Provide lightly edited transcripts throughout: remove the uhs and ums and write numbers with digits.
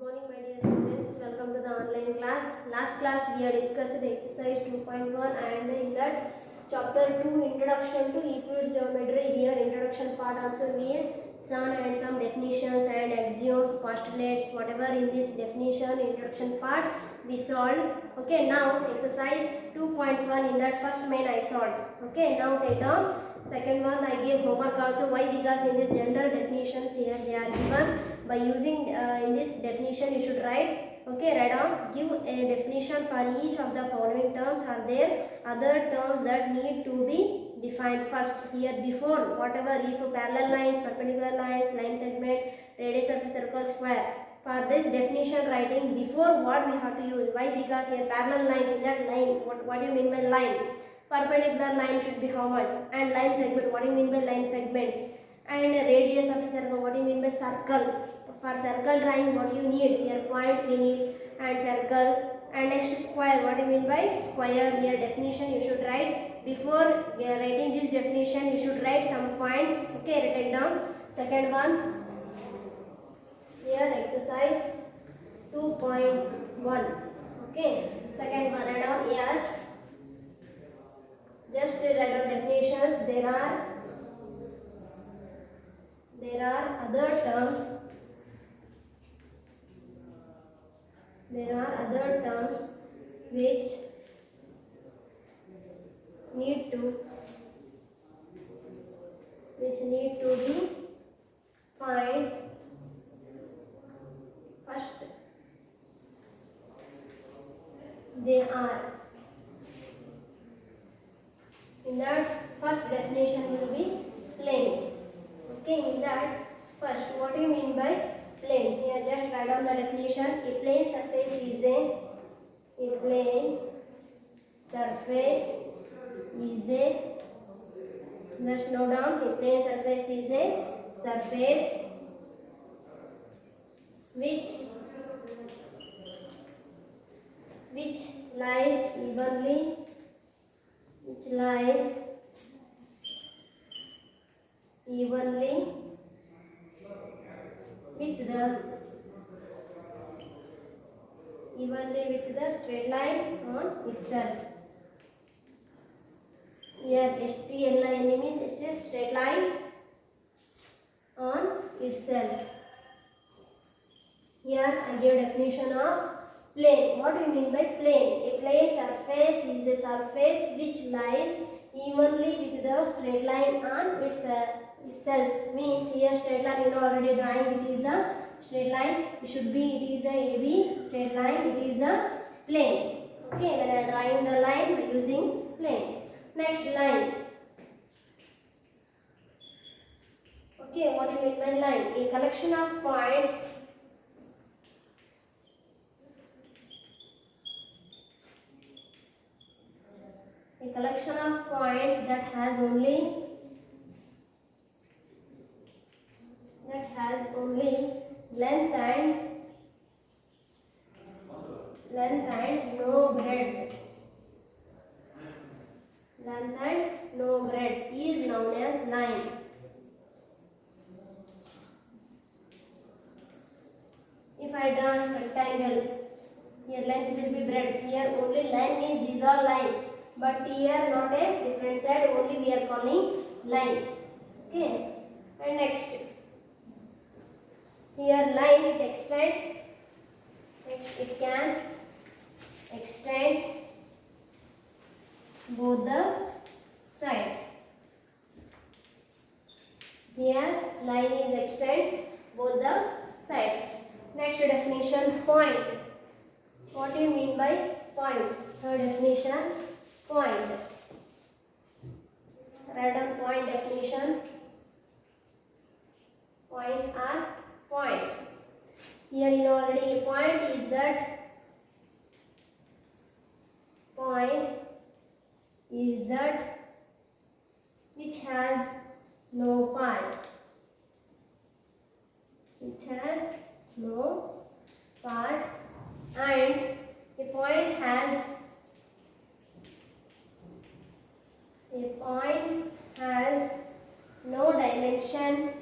morning, my dear students. Welcome to the online class. Last class we had discussed the exercise 2.1 and in that chapter 2 introduction to Euclid geometry. Here introduction part also we some definitions and axioms, postulates, whatever in this definition introduction part we solved. Okay, now exercise 2.1 in that first main I solved. Okay, now take down second one. I gave homework also. Why? Because in this general definitions here they are given. By using in this definition you should write. Okay, write down. Give a definition for each of the following terms. Are there other terms that need to be defined first? Here before whatever, if parallel lines, perpendicular lines, line segment, radius of a circle, square. For this definition writing before what we have to use. Why? Because here parallel lines, in that line, what do you mean by line? Perpendicular line should be how much? And line segment, what do you mean by line segment? And radius of a circle, what do you mean by circle? For circle drawing, what you need? Here point we need, and circle. And next square, what do you mean by square? Here definition you should write. Before writing this definition you should write some points. Okay, write down. Second one, here exercise 2.1. okay, second one, write down. Yes, just write down definitions. There are other terms. There are other terms which need to be find first. They are in that first definition will be plane. Okay, in that first, what do you mean by plane? Here just write down the definition. A plane surface is a just note down. A plane surface is a surface which lies evenly with the straight line on itself. Here STLINE means it's a straight line on itself. Here I give definition of plane. What do you mean by plane? A plane surface is a surface which lies evenly with the straight line on itself. Means here straight line you know already drawing, it is a straight line. It should be, it is a AB straight line, it is a plane. Okay, when I am drawing the line by using plane. Next line. Okay, what do you mean by line? A collection of points that has only length and no breadth. Length and no breadth is known as line. If I draw a rectangle, here length will be breadth. Here only line means these are lines. But here not a different side, only we are calling lines. Okay. And next, here line it extends. Next it can extends both the sides. Here line is extends both the sides. Next definition, point. What do you mean by point? Third definition, point. Write down point definition. Point are points. Here you know already a point is that which has no part. And a point has no dimension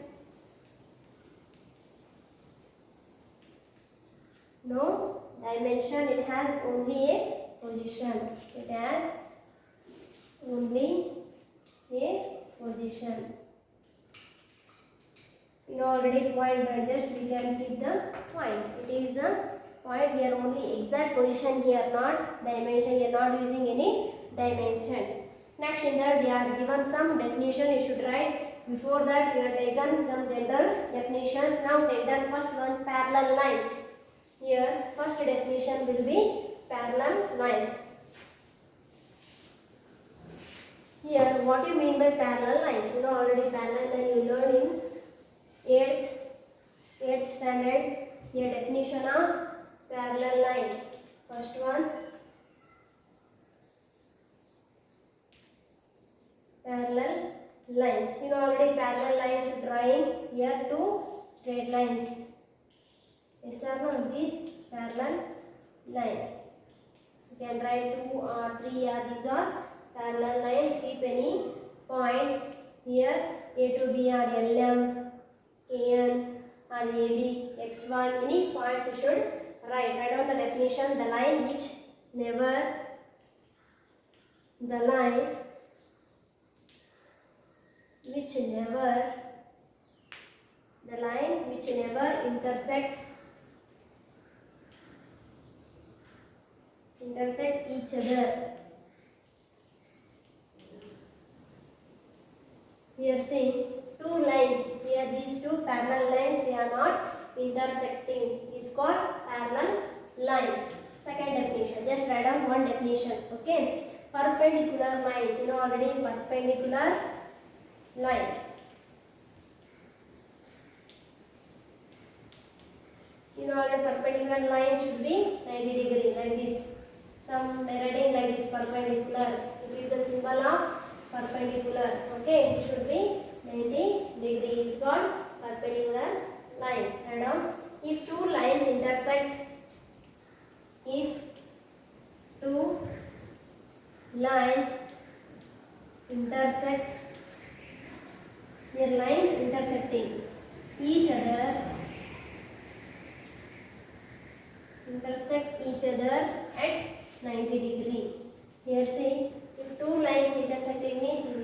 no dimension, it has only a position. It has only a position. You know already point, but just we can keep the point. It is a point here, only exact position here, not dimension. We are not using any dimensions. Next, in that they are given some definition you should write. Before that, we have taken some general definitions. Now take the first one, parallel lines. Here first definition will be parallel lines. Here what do you mean by parallel lines? You know already parallel line you learned in 8th standard. Here definition of parallel lines. First one, parallel lines. You know already parallel lines you drawing here two straight lines. Yes or no? These parallel lines. You can write 2 or 3 or these are parallel lines. Keep any points here, A to B or LM, KN or AB, XY. Any points you should write. Write down the definition. The line which never intersect each other. Here saying two lines, here these two parallel lines, they are not intersecting, is called parallel lines. Second definition, just write down one definition. Okay, perpendicular lines. You know already perpendicular lines. You know already perpendicular lines should be 90 degree like this. Some writing like this, perpendicular. It is the symbol of perpendicular. Okay, it should be 90 degree. Is called perpendicular lines. Write down. If two lines intersect, their lines intersecting each other, at 90 degree. Here say if two lines intersecting means we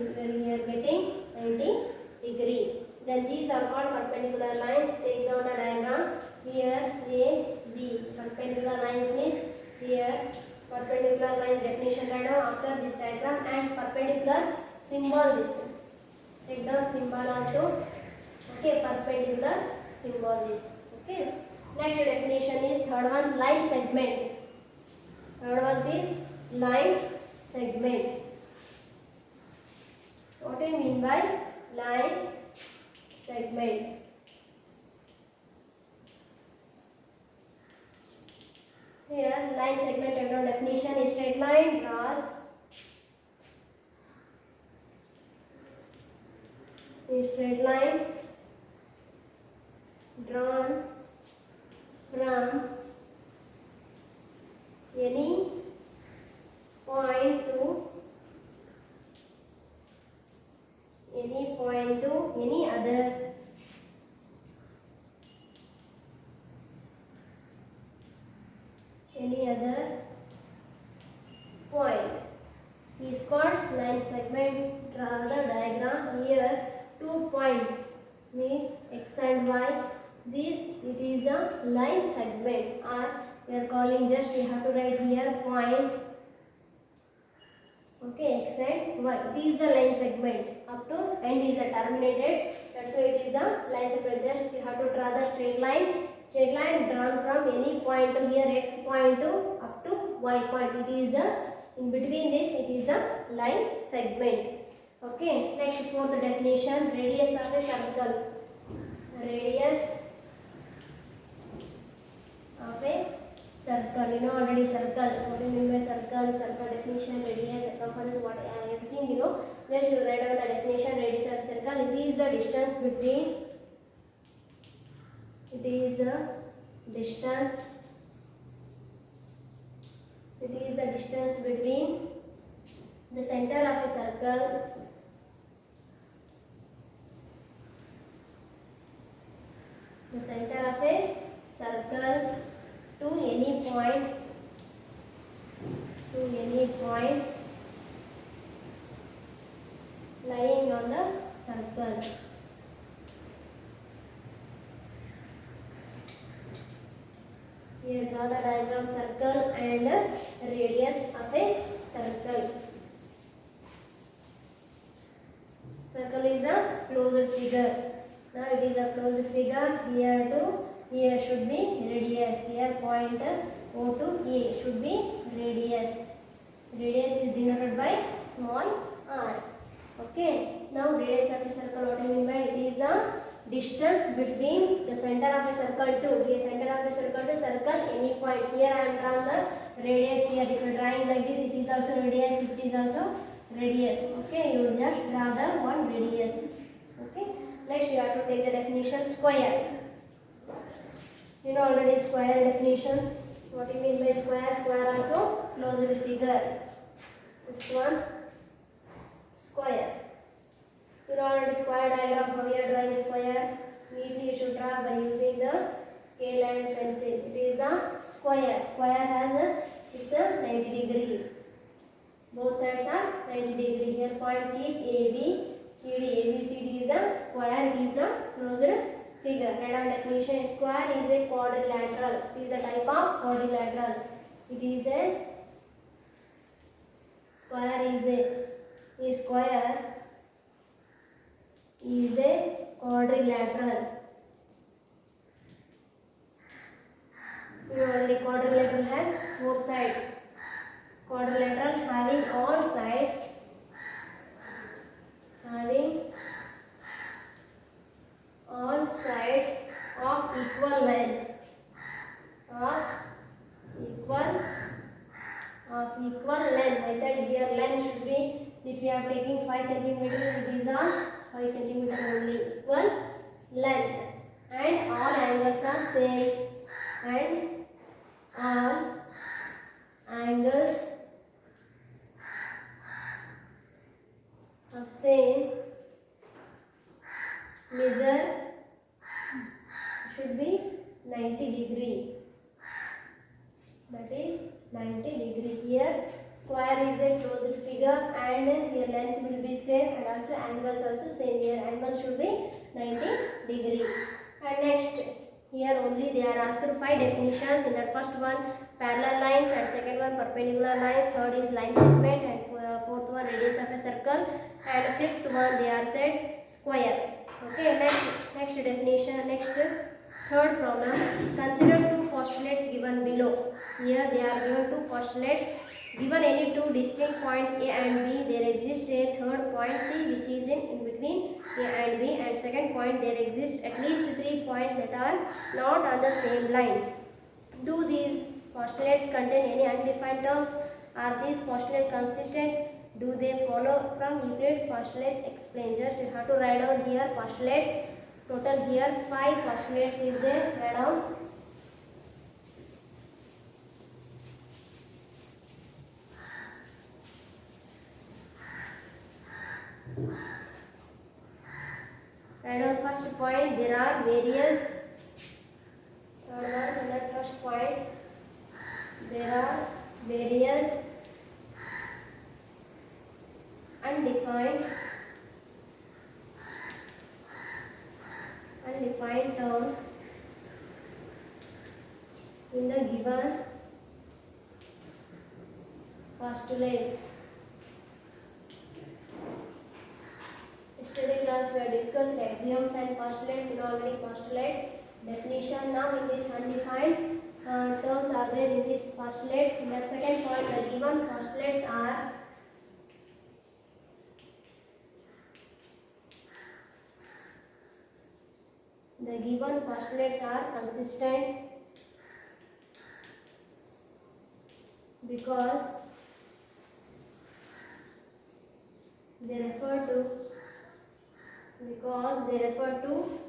are getting 90 degree. Then these are called perpendicular lines. Take down the diagram. Here A, B. Perpendicular lines means here perpendicular line definition right now after this diagram, and perpendicular symbol this. Take the symbol also. Okay, perpendicular symbol this. Okay. Next definition is third one, line segment. Third one is line segment. What do you mean by line segment? Here line segment definition is straight line draws a straight line drawn from any point to any other point is called line segment. Draw the diagram. Here 2 points meet X and Y. This it is the line segment, or we are calling, just we have to write here point. Okay, X and Y. It is the line segment. Up to end is terminated. That's why it is the line segment. Just you have to draw the straight line. Straight line drawn from any point to here X point to up to Y point. It is the in between this. It is the line segment. Okay. Next, for the definition, radius of a circle. Radius of a circle. You know already circle. What do you mean by circle? Circle definition, radius, circumference, what everything you know. Just you write down the definition. Radius of a circle. It is the distance between. It is the distance between the center of a circle to point lying on the circle. Here draw the diagram circle and radius of a circle. Circle is a closed figure. Now it is a closed figure. Here to here should be radius. Here point O to A should be radius. Radius is denoted by small r. Okay. Now radius of a circle, what I mean by it is the distance between the center of a circle to here center of a circle to circle any point. Here I am drawing the radius here. If you are drawing like this, it is also radius. It is also radius. Okay. You will just draw the one radius. Okay. Next you have to take the definition square. You know already square definition. What do you mean by square? Square also closed figure. This one square. You know already square diagram. How you are drawing square? Neatly you should draw by using the scale and pencil. It is a square. Square has it's a 90 degree. Both sides are 90 degree. Here point keep AB. CD. ABCD is a square, is a closed figure. Write down definition. Square is a quadrilateral. It is a type of quadrilateral. It is a square is a quadrilateral. You already quadrilateral has four sides. Quadrilateral having all sides of equal length. I said here length should be, if you are taking 5 cm, these are 5 cm only. Equal length and all angles are same and all angles of same measure should be 90 degree. That is 90 degree. Here square is a closed figure and here length will be same and also angles also same. Here angle should be 90 degree. And next here only they are asked 5 definitions. In that first one parallel lines and second one perpendicular lines, third is line segment and fourth one radius of a circle and fifth one they are said square. Okay, next definition, third problem. Consider two postulates given below. Here they are given two postulates. Given any two distinct points A and B, there exists a third point C which is in between A and B, and second point there exist at least 3 points that are not on the same line. Do these postulates contain any undefined terms? Are these postulates consistent? Do they follow from Euclid? Postulates explain. Just you have to write down here postulates. Total here 5 postulates is there. Write down. Write down first point. There are various. Third one, in that first point, there are various undefined terms in the given postulates. Yesterday class we have discussed axioms and postulates. You know already postulates definition. Now in this undefined terms are there in these postulates. In the second point, the given postulates are consistent because they refer to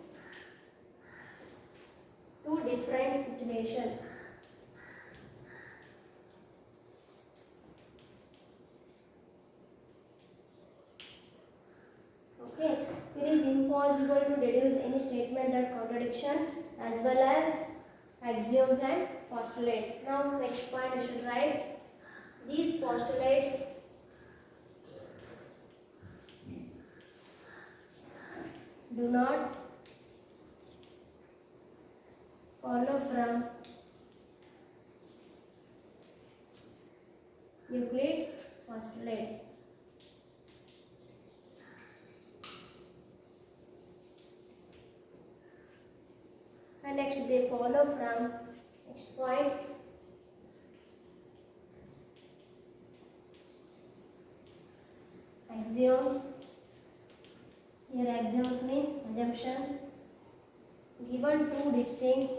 two different situations. Okay, it is impossible to deduce any statement that contradiction as well as axioms and postulates. Now next point we should write these postulates do not follow from Euclid postulates. And next they follow from, next point, axioms. Here axioms means assumption given two distinct,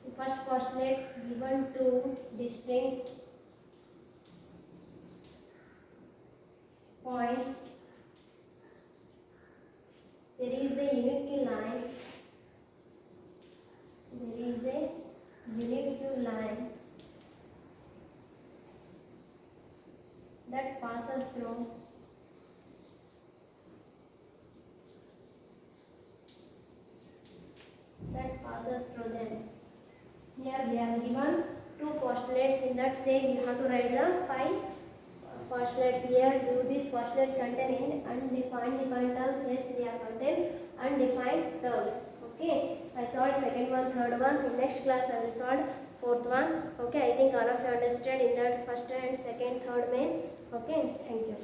the first postulate given two distinct points, there is a unique line, there is a unique line that passes through them. Here they are given two postulates. In that same you have to write the 5 postulates. Here do these postulates contain undefined terms? Yes, they are contain undefined terms. Okay, I solved second one, third one. In next class I will solve fourth one. Okay, I think all of you understood in that first and second, third main. Okay, thank you.